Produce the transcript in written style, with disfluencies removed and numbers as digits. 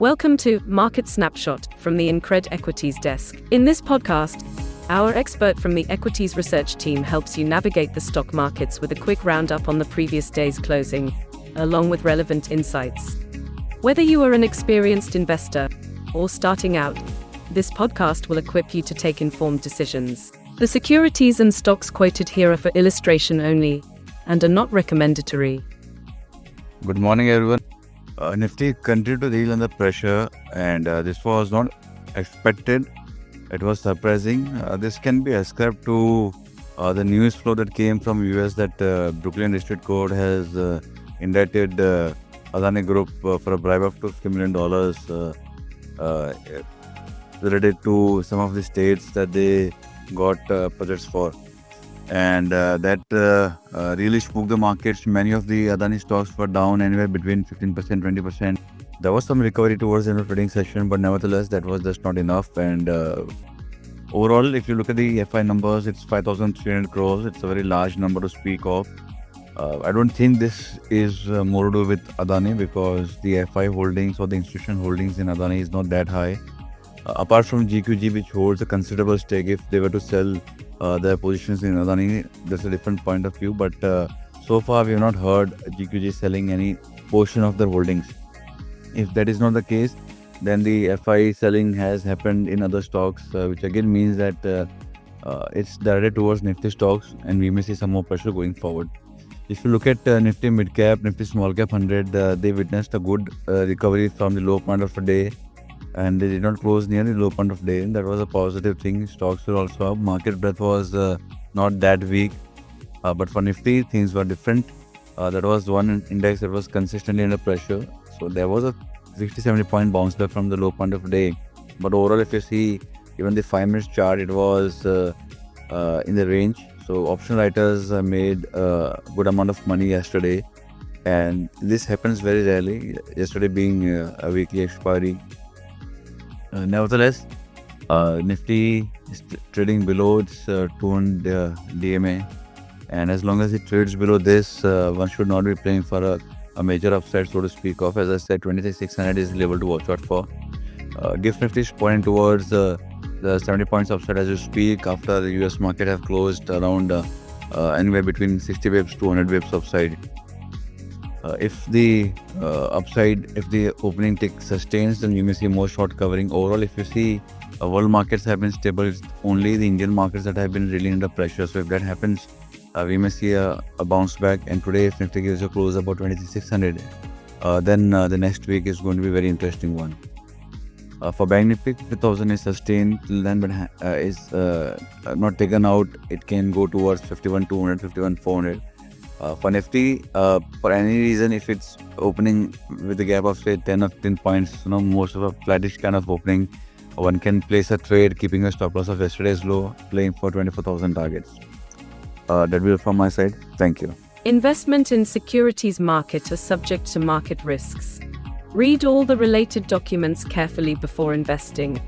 Welcome to Market Snapshot from the Incred Equities Desk. In this podcast, our expert from the Equities Research team helps you navigate the stock markets with a quick roundup on the previous day's closing, along with relevant insights. Whether you are an experienced investor or starting out, this podcast will equip you to take informed decisions. The securities and stocks quoted here are for illustration only and are not recommendatory. Good morning, everyone. Nifty continued to deal under pressure, and this was not expected. It was surprising. This can be ascribed to the news flow that came from US that Brooklyn District Court has indicted Adani Group for a bribe of $50 million related to some of the states that they got projects for. And that really spooked the markets. Many of the Adani stocks were down anywhere between 15%, 20%. There was some recovery towards the end of trading session, but nevertheless, that was just not enough. And overall, if you look at the FI numbers, it's 5,300 crores. It's a very large number to speak of. I don't think this is more to do with Adani because the FI holdings or the institutional holdings in Adani is not that high. Apart from GQG, which holds a considerable stake, if they were to sell their positions in Adani, that's a different point of view. But so far, we have not heard GQG selling any portion of their holdings. If that is not the case, then the FI selling has happened in other stocks, which again means that it's directed towards Nifty stocks, and we may see some more pressure going forward. If you look at Nifty Mid Cap, Nifty Small Cap 100, they witnessed a good recovery from the low point of the day. And they did not close near the low point of the day. That was a positive thing. Stocks were also up. Market breadth was not that weak. But for Nifty, things were different. That was one index that was consistently under pressure. So there was a 60-70 point bounce back from the low point of the day. But overall, if you see even the 5-minute chart, it was in the range. So option writers made a good amount of money yesterday. And this happens very rarely. Yesterday being a weekly expiry. Nevertheless, Nifty is trading below its 200 DMA, and as long as it trades below this, one should not be playing for a major upside, so to speak of. As I said, 26,600 is the level to watch out for. GIFT Nifty is pointing towards the 70 points upside as you speak after the US market have closed around anywhere between 60 bips to 100 bips upside. If the upside, if the opening tick sustains, then you may see more short covering. Overall, if you see world markets have been stable, it's only the Indian markets that have been really under pressure. So if that happens, we may see a bounce back. And today, if Nifty gives a close about 26,600, then the next week is going to be a very interesting one. For Bank Nifty, 50,000 is sustained till then, but is not taken out. It can go towards 51,200, 51,400. For Nifty, for any reason, if it's opening with a gap of say 10 or 15 points, most of a flattish kind of opening, one can place a trade keeping a stop loss of yesterday's low, playing for 24,000 targets. That will be from my side. Thank you. Investment in securities market are subject to market risks. Read all the related documents carefully before investing.